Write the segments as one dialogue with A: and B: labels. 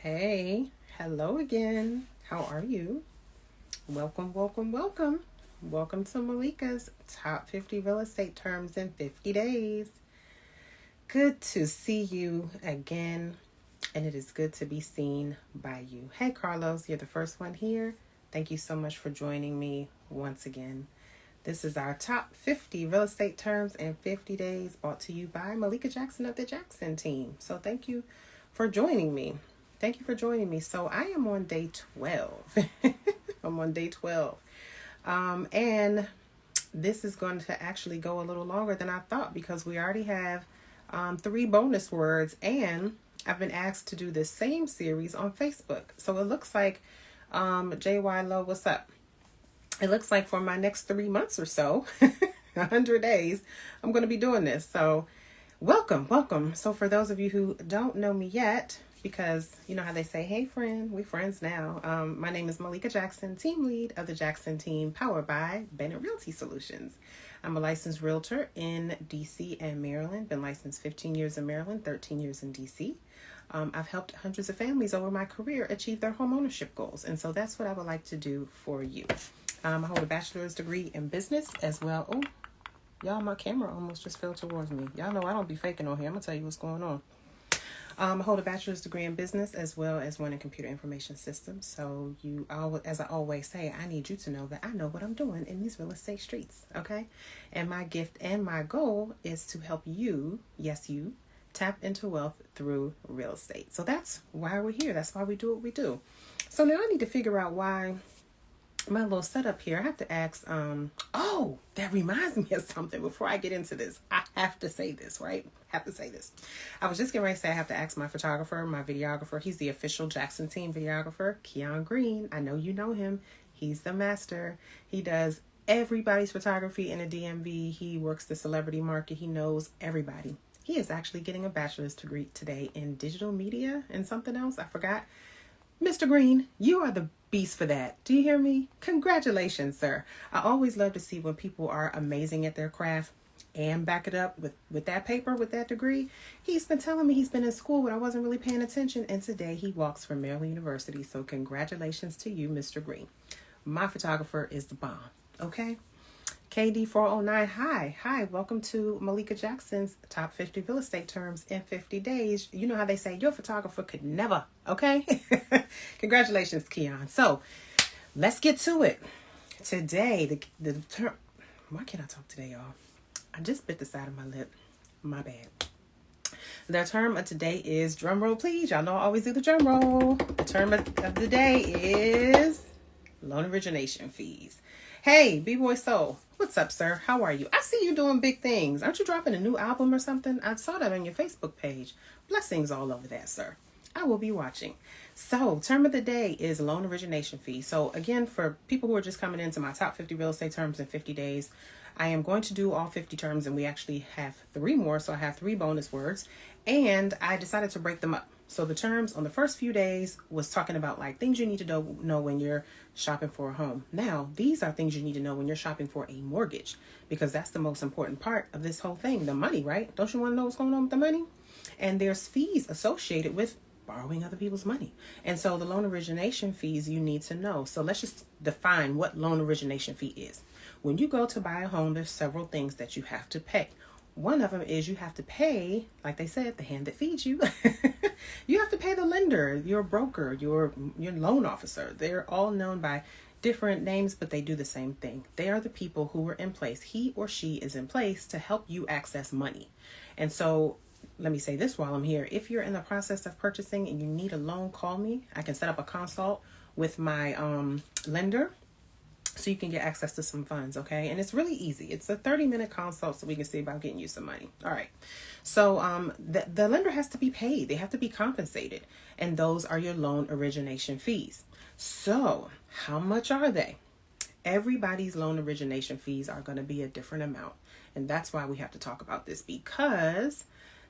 A: Hey, hello again. How are you? Welcome, welcome, welcome. Welcome to Malika's Top 50 Real Estate Terms in 50 Days. Good to see you again, and it is good to be seen by you. Hey, Carlos, you're the first one here. Thank you so much for joining me once again. This is our Top 50 Real Estate Terms in 50 Days, brought to you by Malika Jackson of the Jackson team. So thank you for joining me. So I am on day 12. I'm on day 12. And this is going to actually go a little longer than I thought because we already have 3 bonus words, and I've been asked to do this same series on Facebook. So it looks like, JY Low, what's up? It looks like for my next 3 months or so, 100 days, I'm going to be doing this. So welcome. So for those of you who don't know me yet, because you know how they say, hey friend, we friends now. My name is Malika Jackson, team lead of the Jackson team, powered by Bennett Realty Solutions. I'm a licensed realtor in DC and Maryland. Been licensed 15 years in Maryland, 13 years in DC. I've helped hundreds of families over my career achieve their home ownership goals. And so that's what I would like to do for you. I hold a bachelor's degree in business as well. Oh, y'all, my camera almost just fell towards me. Y'all know I don't be faking on here. I'm going to tell you what's going on. I hold a bachelor's degree in business as well as one in computer information systems. So as I always say, I need you to know that I know what I'm doing in these real estate streets, okay? And my gift and my goal is to help you, yes, you, tap into wealth through real estate. So that's why we're here. That's why we do what we do. So now I need to figure out why my little setup here. I have to ask, that reminds me of something before I get into this. I have to say this, right? I was just getting ready to say I have to ask my photographer, my videographer. He's the official Jackson team videographer, Keon Green. I know you know him. He's the master. He does everybody's photography in the DMV. He works the celebrity market. He knows everybody. He is actually getting a bachelor's degree today in digital media and something else. I forgot. Mr. Green, you are the beast for that. Do you hear me? Congratulations, sir. I always love to see when people are amazing at their craft and back it up with that paper, with that degree. He's been telling me he's been in school, but I wasn't really paying attention. And today he walks from Maryland University. So congratulations to you, Mr. Green. My photographer is the bomb. Okay? KD409, hi, welcome to Malika Jackson's Top 50 Real Estate Terms in 50 Days. You know how they say your photographer could never, okay? Congratulations, Keon. So let's get to it. Today, the term, why can't I talk today, y'all? I just bit the side of my lip. My bad. The term of today is, drum roll please. Y'all know I always do the drum roll. The term of the day is loan origination fees. Hey, B-Boy Soul. What's up, sir? How are you? I see you doing big things. Aren't you dropping a new album or something? I saw that on your Facebook page. Blessings all over that, sir. I will be watching. So, term of the day is loan origination fee. So, again, for people who are just coming into my top 50 real estate terms in 50 days, I am going to do all 50 terms, and we actually have 3 more. So, I have 3 bonus words, and I decided to break them up. So the terms on the first few days was talking about like things you need to know when you're shopping for a home. Now, these are things you need to know when you're shopping for a mortgage, because that's the most important part of this whole thing, the money, right? Don't you want to know what's going on with the money? And there's fees associated with borrowing other people's money. And so the loan origination fees you need to know. So let's just define what loan origination fee is. When you go to buy a home, there's several things that you have to pay. One of them is you have to pay, like they said, the hand that feeds you. You have to pay the lender, your broker, your loan officer. They're all known by different names, but they do the same thing. They are the people who are in place. He or she is in place to help you access money. And so let me say this while I'm here. If you're in the process of purchasing and you need a loan, call me. I can set up a consult with my lender, so you can get access to some funds, okay? And it's really easy. It's a 30-minute consult so we can see about getting you some money. All right. So the lender has to be paid. They have to be compensated. And those are your loan origination fees. So how much are they? Everybody's loan origination fees are going to be a different amount. And that's why we have to talk about this, because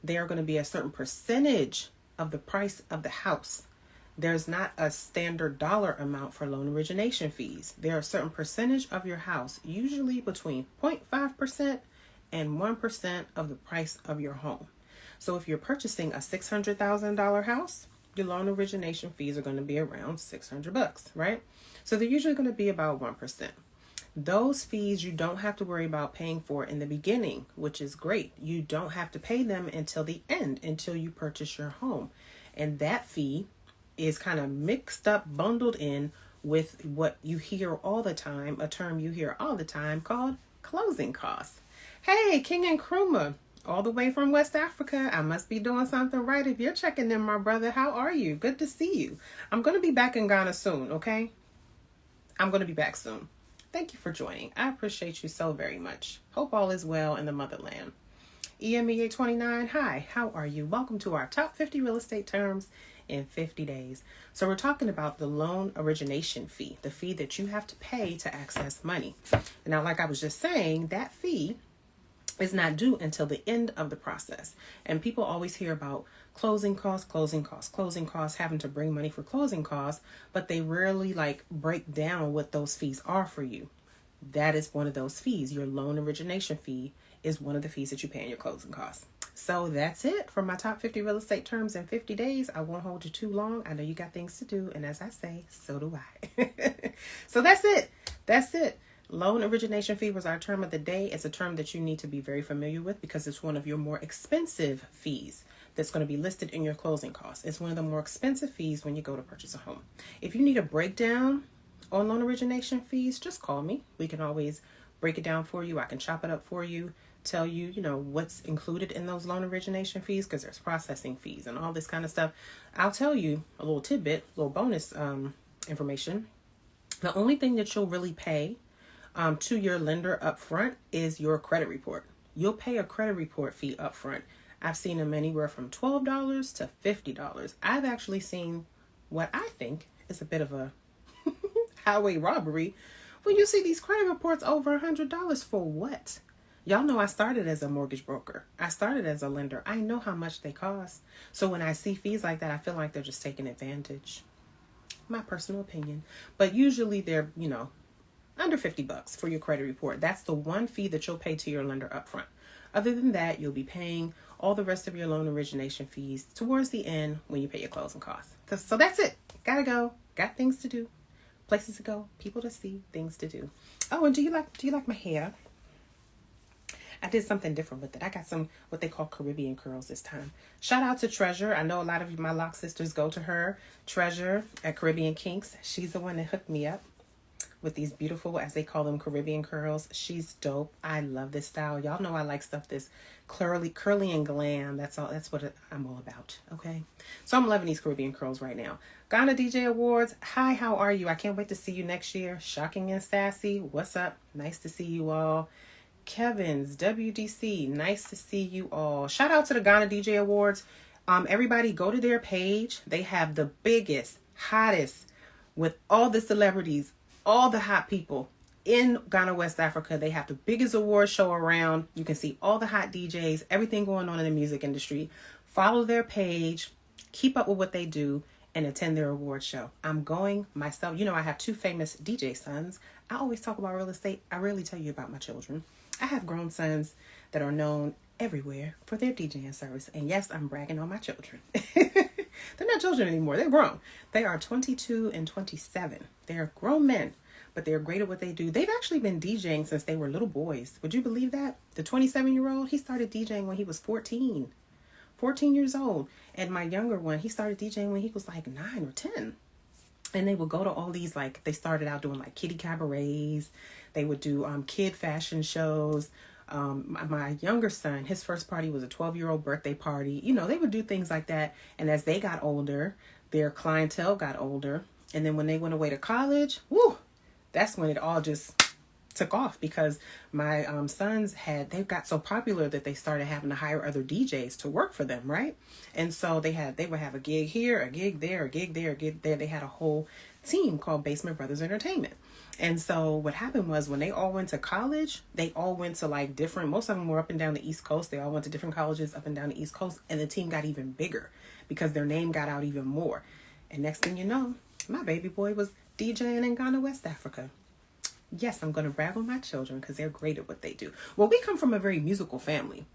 A: they are going to be a certain percentage of the price of the house. There's not a standard dollar amount for loan origination fees. There are a certain percentage of your house, usually between 0.5% and 1% of the price of your home. So if you're purchasing a $600,000 house, your loan origination fees are going to be around $600, right? So they're usually going to be about 1%. Those fees you don't have to worry about paying for in the beginning, which is great. You don't have to pay them until the end, until you purchase your home. And that fee is kind of mixed up, bundled in with what you hear all the time, a term you hear all the time called closing costs. Hey, King and Kruma, all the way from West Africa. I must be doing something right if you're checking in, my brother. How are you? Good to see you. I'm going to be back in Ghana soon, okay? I'm going to be back soon. Thank you for joining. I appreciate you so very much. Hope all is well in the motherland. EMEA29, hi, how are you? Welcome to our top 50 real estate terms in 50 days. So we're talking about the loan origination fee, the fee that you have to pay to access money. Now, like I was just saying, that fee is not due until the end of the process. And people always hear about closing costs, having to bring money for closing costs, but they rarely break down what those fees are for you. That is one of those fees. Your loan origination fee is one of the fees that you pay in your closing costs. So that's it for my top 50 real estate terms in 50 days. I won't hold you too long. I know you got things to do. And as I say, so do I. So that's it. That's it. Loan origination fee was our term of the day. It's a term that you need to be very familiar with because it's one of your more expensive fees that's going to be listed in your closing costs. It's one of the more expensive fees when you go to purchase a home. If you need a breakdown on loan origination fees, just call me. We can always break it down for you. I can chop it up for you, tell you, what's included in those loan origination fees because there's processing fees and all this kind of stuff. I'll tell you a little tidbit, a little bonus information. The only thing that you'll really pay to your lender up front is your credit report. You'll pay a credit report fee up front. I've seen them anywhere from $12 to $50. I've actually seen what I think is a bit of a highway robbery when you see these credit reports over $100 for what? Y'all know I started as a mortgage broker. I started as a lender. I know how much they cost. So when I see fees like that, I feel like they're just taking advantage. My personal opinion. But usually they're, under $50 for your credit report. That's the one fee that you'll pay to your lender upfront. Other than that, you'll be paying all the rest of your loan origination fees towards the end when you pay your closing costs. So that's it. Gotta go. Got things to do. Places to go. People to see. Things to do. Oh, and do you like my hair? I did something different with it. I got some what they call Caribbean curls this time. Shout out to Treasure. I know a lot of my lock sisters go to her. Treasure at Caribbean Kinks. She's the one that hooked me up with these beautiful, as they call them, Caribbean curls. She's dope. I love this style. Y'all know I like stuff that's curly and glam. That's what I'm all about. Okay. So I'm loving these Caribbean curls right now. Ghana DJ Awards. Hi, how are you? I can't wait to see you next year. Shocking and Sassy. What's up? Nice to see you all. Kevin's WDC. Nice to see you all. Shout out to the Ghana DJ Awards. Everybody go to their page. They have the biggest, hottest, with all the celebrities, all the hot people in Ghana, West Africa. They have the biggest award show around. You can see all the hot DJs, everything going on in the music industry. Follow their page, keep up with what they do, and attend their award show. I'm going myself. I have 2 famous DJ sons. I always talk about real estate. I rarely tell you about my children. I have grown sons that are known everywhere for their DJing service. And yes, I'm bragging on my children. They're not children anymore. They're grown. They are 22 and 27. They're grown men, but they're great at what they do. They've actually been DJing since they were little boys. Would you believe that? The 27-year-old, he started DJing when he was 14 years old. And my younger one, he started DJing when he was like 9 or 10. And they would go to all these, they started out doing kitty cabarets. They would do kid fashion shows. My younger son, his first party was a 12-year-old birthday party. They would do things like that. And as they got older, their clientele got older. And then when they went away to college, that's when it all just took off, because my sons they got so popular that they started having to hire other DJs to work for them, right? And so they would have a gig here, a gig there, a gig there, a gig there. They had a whole team called Basement Brothers Entertainment. And so what happened was, when they all went to college, they all went to different, most of them were up and down the East Coast. They all went to different colleges up and down the East Coast, and the team got even bigger because their name got out even more. And next thing you know, my baby boy was DJing in Ghana, West Africa. Yes, I'm going to brag on my children because they're great at what they do. Well, we come from a very musical family.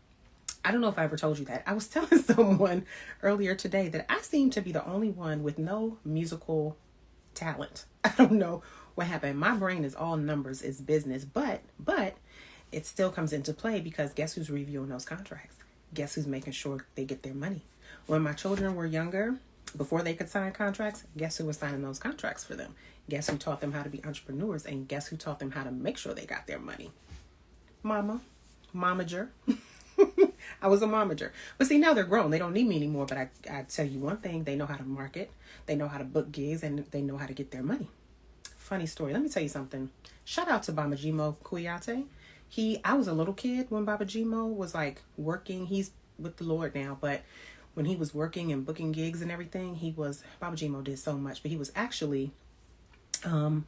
A: I don't know if I ever told you that. I was telling someone earlier today that I seem to be the only one with no musical talent. I don't know what happened. My brain is all numbers, is business, but it still comes into play because guess who's reviewing those contracts? Guess who's making sure they get their money? When my children were younger, before they could sign contracts, guess who was signing those contracts for them? Guess who taught them how to be entrepreneurs? And guess who taught them how to make sure they got their money? Momager. I was a momager. But see, now they're grown. They don't need me anymore. But I tell you one thing, they know how to market. They know how to book gigs, and they know how to get their money. Funny story. Let me tell you something. Shout out to Baba Jimo Kuyate. I was a little kid when Baba Jimo was like working. He's with the Lord now, but when he was working and booking gigs and everything, Baba Jimo did so much, but he was actually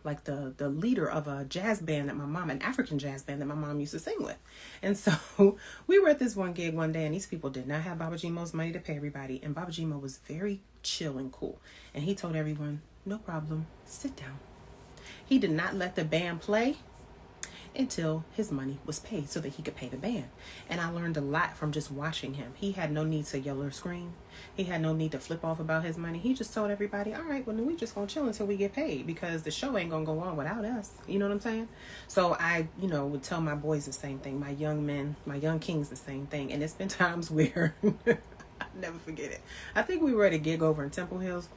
A: like the leader of a jazz band an African jazz band that my mom used to sing with. And so we were at this one gig one day, and these people did not have Baba Jimo's money to pay everybody. And Baba Jimo was very chill and cool. And he told everyone, no problem, sit down. He did not let the band play until his money was paid so that he could pay the band. And I learned a lot from just watching him. He had no need to yell or scream. He had no need to flip off about his money. He just told everybody, all right, well, then we just gonna chill until we get paid because the show ain't gonna go on without us. You know what I'm saying? So I, would tell my boys the same thing. My young men, my young kings, the same thing. And it's been times where I'll never forget it. I think we were at a gig over in Temple Hills.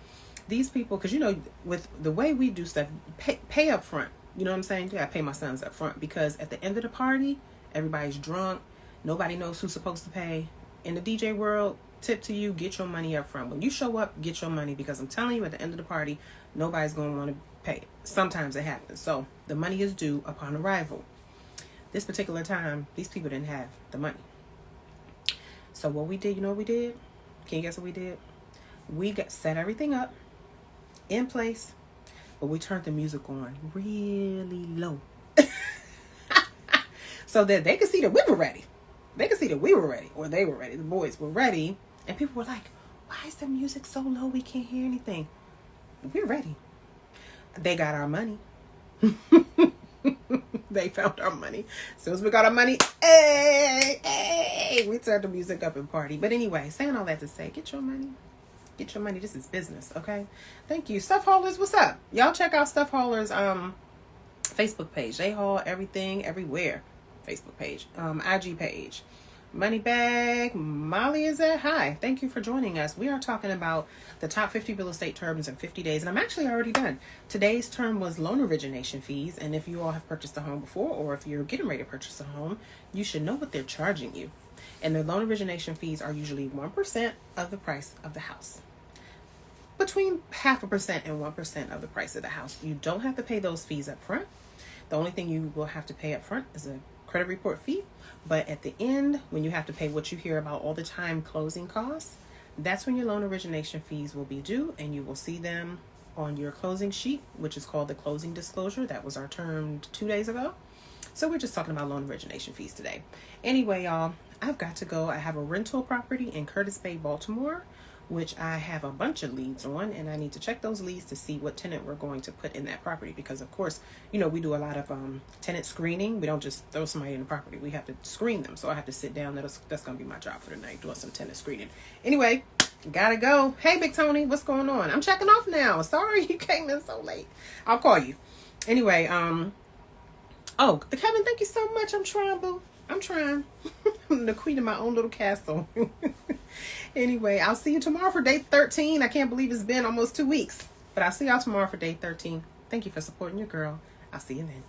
A: These people, because with the way we do stuff, pay up front. You know what I'm saying? Yeah, I pay my sons up front because at the end of the party, everybody's drunk. Nobody knows who's supposed to pay. In the DJ world, tip to you, get your money up front. When you show up, get your money because I'm telling you, at the end of the party, nobody's going to want to pay. Sometimes it happens. So the money is due upon arrival. This particular time, these people didn't have the money. So what we did, you know what we did? Can you guess what we did? We set everything up in place. But we turned the music on really low. So that they could see that we were ready. They could see that we were ready. Or they were ready. The boys were ready. And people were like, why is the music so low? We can't hear anything. We're ready. They got our money. They found our money. As soon as we got our money, hey, we turned the music up and party. But anyway, saying all that to say, get your money. Get your money. This is business, okay? Thank you. Stuff Haulers, what's up? Y'all check out Stuff Haulers Facebook page. They haul everything, everywhere. Facebook page. IG page. Moneybag. Molly is there. Hi. Thank you for joining us. We are talking about the top 50 real estate terms in 50 days. And I'm actually already done. Today's term was loan origination fees. And if you all have purchased a home before, or if you're getting ready to purchase a home, you should know what they're charging you. And the loan origination fees are usually 1% of the price of the house. Between 0.5% and 1% of the price of the house. You don't have to pay those fees up front. The only thing you will have to pay up front is a credit report fee. But at the end, when you have to pay what you hear about all the time closing costs, that's when your loan origination fees will be due, and you will see them on your closing sheet, which is called the closing disclosure. That was our term 2 days ago. So we're just talking about loan origination fees today. Anyway, y'all, I've got to go. I have a rental property in Curtis Bay, Baltimore, which I have a bunch of leads on, and I need to check those leads to see what tenant we're going to put in that property because, of course, we do a lot of tenant screening. We don't just throw somebody in the property. We have to screen them, so I have to sit down. That's going to be my job for the night, doing some tenant screening. Anyway, gotta go. Hey, Big Tony, what's going on? I'm checking off now. Sorry you came in so late. I'll call you. Anyway, oh, Kevin, thank you so much. I'm trying, boo. I'm trying. I'm the queen of my own little castle. Anyway, I'll see you tomorrow for day 13. I can't believe it's been almost 2 weeks. But I'll see y'all tomorrow for day 13. Thank you for supporting your girl. I'll see you then.